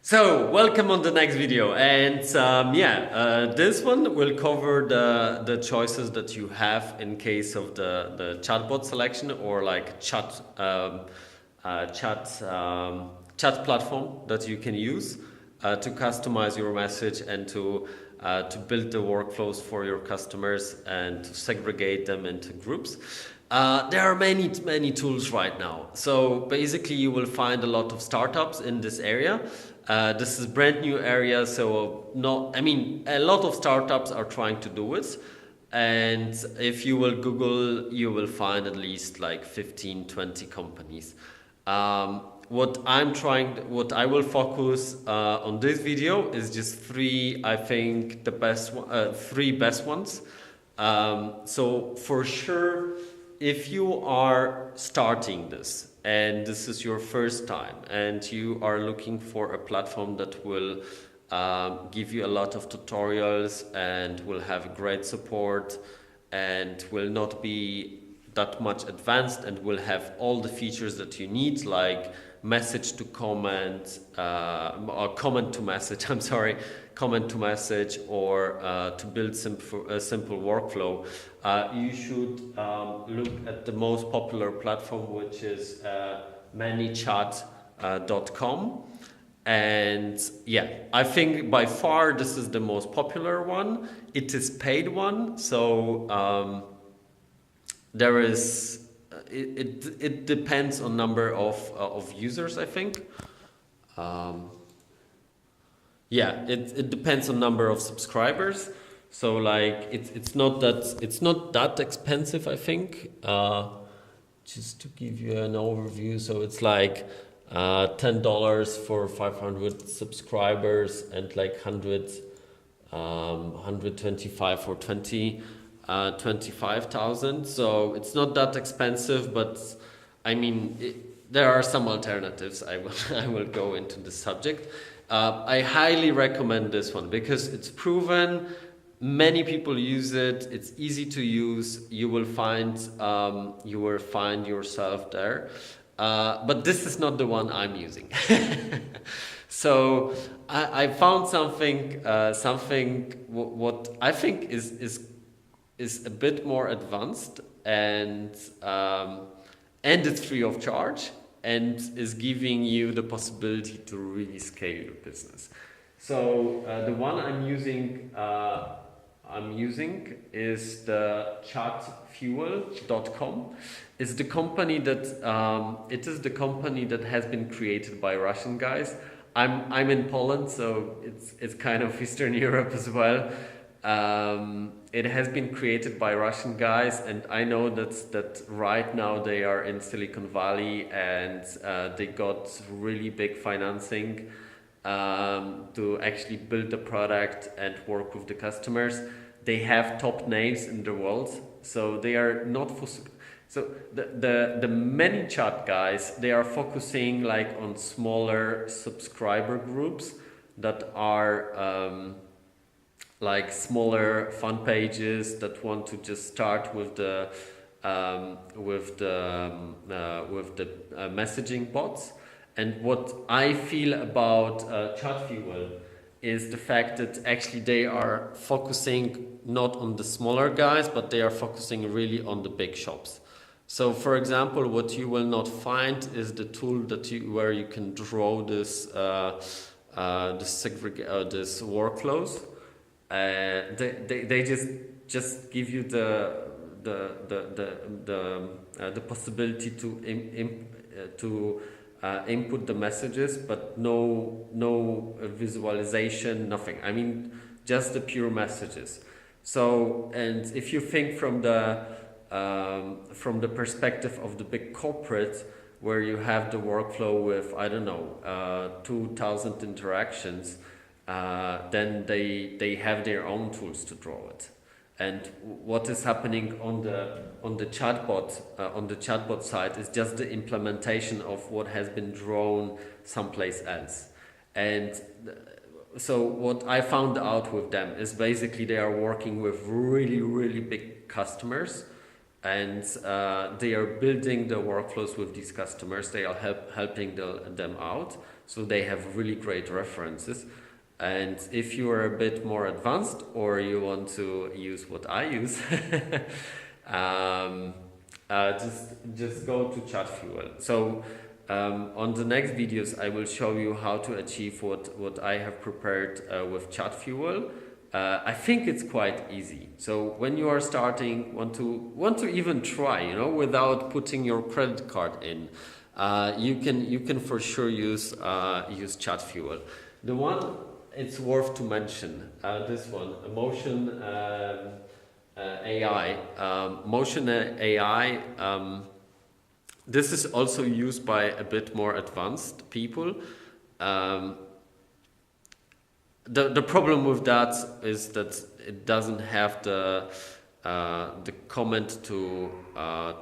So, welcome on the next video, and this one will cover the choices that you have in case of the chatbot selection or like chat platform that you can use to customize your message and to build the workflows for your customers and to segregate them into groups. There are many tools right now. So basically, you will find a lot of startups in this area. This is brand new area, so a lot of startups are trying to do it. And if you will Google, you will find at least like 15, 20 companies. What I will focus on this video is just three, I think three best ones. So for sure, if you are starting this and this is your first time and you are looking for a platform that will give you a lot of tutorials and will have great support and will not be that much advanced and will have all the features that you need, like message to comment, or comment to message, comment to message, or to build a simple workflow, you should look at the most popular platform, which is manychat.com. And yeah, I think by far this is the most popular one. It is paid one, so there is it depends on number of users, I think. It depends on number of subscribers. So like it's not that expensive, I think. Just to give you an overview, so it's like $10 for 500 subscribers and like 125 for 25,000. So it's not that expensive, but I mean there are some alternatives. I will go into the subject. I highly recommend this one because it's proven. Many people use it. It's easy to use. You will find yourself there. But this is not the one I'm using. So I found something what I think is a bit more advanced and it's free of charge and is giving you the possibility to really scale your business. So the one I'm using is the chatfuel.com. It's the company that has been created by Russian guys. I'm in Poland, so it's kind of Eastern Europe as well. It has been created by Russian guys, and I know that right now they are in Silicon Valley and they got really big financing to actually build the product and work with the customers. They have top names in the world, so they are not so the manychat guys, they are focusing like on smaller subscriber groups that are like smaller fun pages that want to just start with the messaging bots. And what I feel about Chatfuel is the fact that actually they are focusing not on the smaller guys, but they are focusing really on the big shops. So, for example, what you will not find is the tool where you can draw this this workflows. They just give you the possibility to input the messages, but no visualization, nothing. I mean, just the pure messages. So, and if you think from the perspective of the big corporate, where you have the workflow with 2,000 interactions, then they have their own tools to draw it. And what is happening on the chatbot side is just the implementation of what has been drawn someplace else. And so what I found out with them is basically they are working with really big customers, and they are building the workflows with these customers. They are helping them out. So they have really great references. And if you are a bit more advanced or you want to use what I use, um, just go to ChatFuel. So on the next videos, I will show you how to achieve what I have prepared with ChatFuel. I think it's quite easy. So when you are starting, want to even try, you know, without putting your credit card in, you can for sure use ChatFuel. The one it's worth to mention, this one, Motion AI. Motion AI. This is also used by a bit more advanced people. The problem with that is that it doesn't have the comment to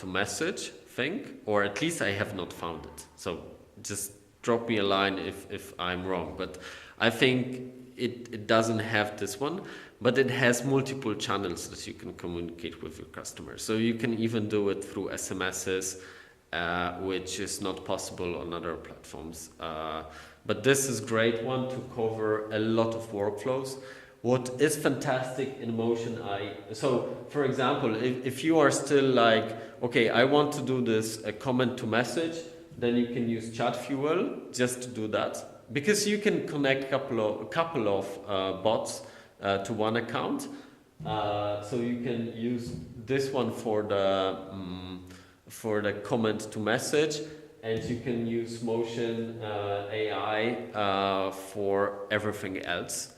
message thing, or at least I have not found it. So just drop me a line if I'm wrong. But I think it doesn't have this one, but it has multiple channels that you can communicate with your customers. So you can even do it through SMSs, which is not possible on other platforms. But this is great one to cover a lot of workflows. What is fantastic in Motion AI, so for example, if you are still like, okay, I want to do this comment to message, then you can use ChatFuel just to do that, because you can connect a couple of bots to one account. So you can use this one for the comment to message, and you can use Motion AI for everything else.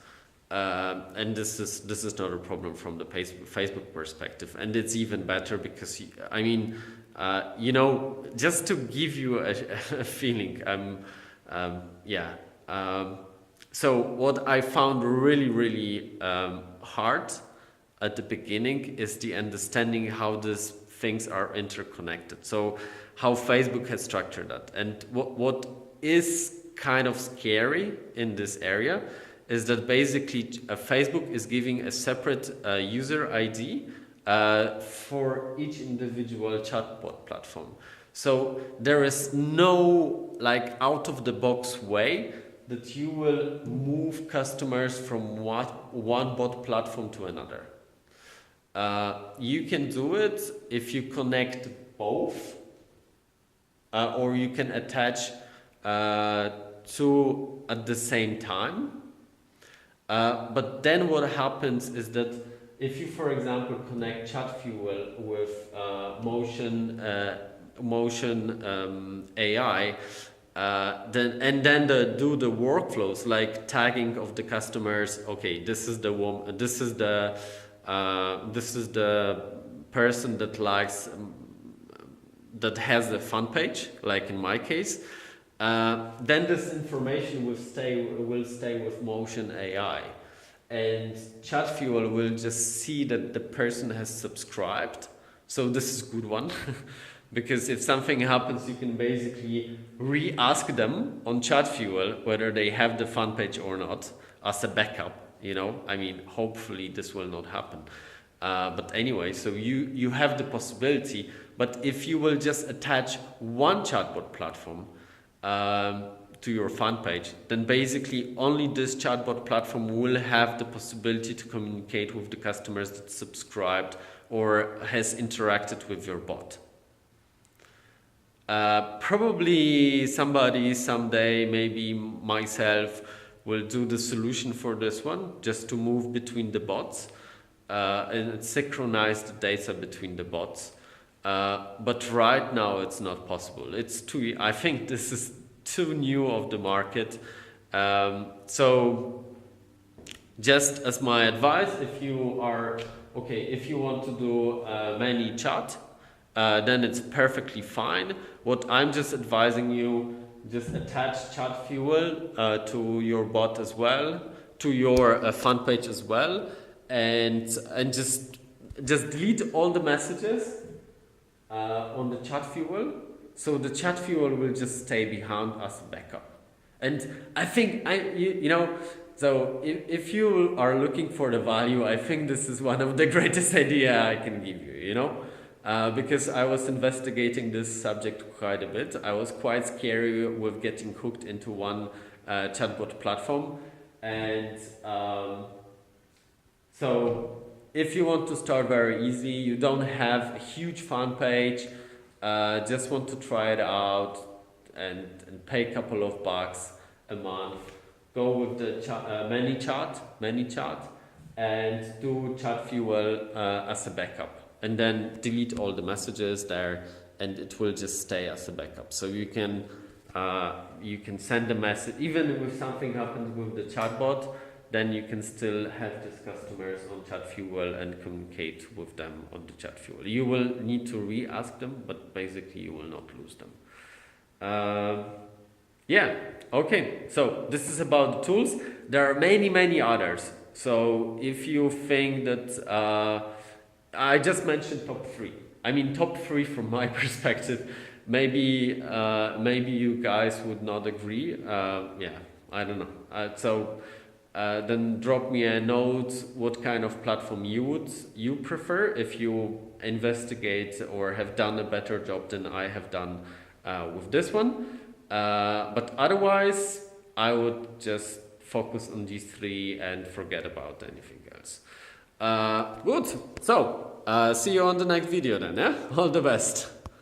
And this is not a problem from the Facebook perspective, and it's even better because I mean, you know, just to give you a feeling, so what I found really hard at the beginning is the understanding how these things are interconnected. So how Facebook has structured that, and what is kind of scary in this area is that basically Facebook is giving a separate user ID for each individual chatbot platform. So there is no like out of the box way that you will move customers from one bot platform to another. You can do it if you connect both, or you can attach two at the same time. But then what happens is that if you, for example, connect ChatFuel with Motion AI, then do the workflows like tagging of the customers. Okay, this is the woman. This is the person that likes that has the fun page, like in my case. Then this information will stay with Motion AI, and ChatFuel will just see that the person has subscribed. So this is a good one, because if something happens, you can basically re-ask them on ChatFuel whether they have the fun page or not as a backup. You know, I mean, hopefully this will not happen. But anyway, so you have the possibility. But if you will just attach one chatbot platform to your fan page, then basically only this chatbot platform will have the possibility to communicate with the customers that subscribed or has interacted with your bot. Probably somebody someday, maybe myself, will do the solution for this one, just to move between the bots and synchronize the data between the bots. But right now it's not possible. I think this is too new of the market. So just as my advice, if you want to do manychat, then it's perfectly fine. What I'm just advising you, just attach ChatFuel to your bot as well, to your fan page as well, and just delete all the messages on the ChatFuel, so the ChatFuel will just stay behind as a backup. And I think so if you are looking for the value, I think this is one of the greatest idea I can give you. because I was investigating this subject quite a bit. I was quite scary with getting hooked into one chatbot platform. And so if you want to start very easy, you don't have a huge fan page, just want to try it out and pay a couple of bucks a month, go with the manychat, and do chat fuel as a backup. And then delete all the messages there, and it will just stay as a backup. So you can send a message, even if something happens with the chatbot, then you can still have these customers on chat fuel and communicate with them on the chat fuel. You will need to re-ask them, but basically you will not lose them. Yeah, okay, so this is about the tools. There are many others. So if you think that I just mentioned top 3. I mean, top 3 from my perspective. Maybe you guys would not agree. Yeah, I don't know. Then drop me a note what kind of platform you prefer if you investigate or have done a better job than I have done with this one. But otherwise, I would just focus on these 3 and forget about anything else. Good. So, see you on the next video then, yeah? All the best.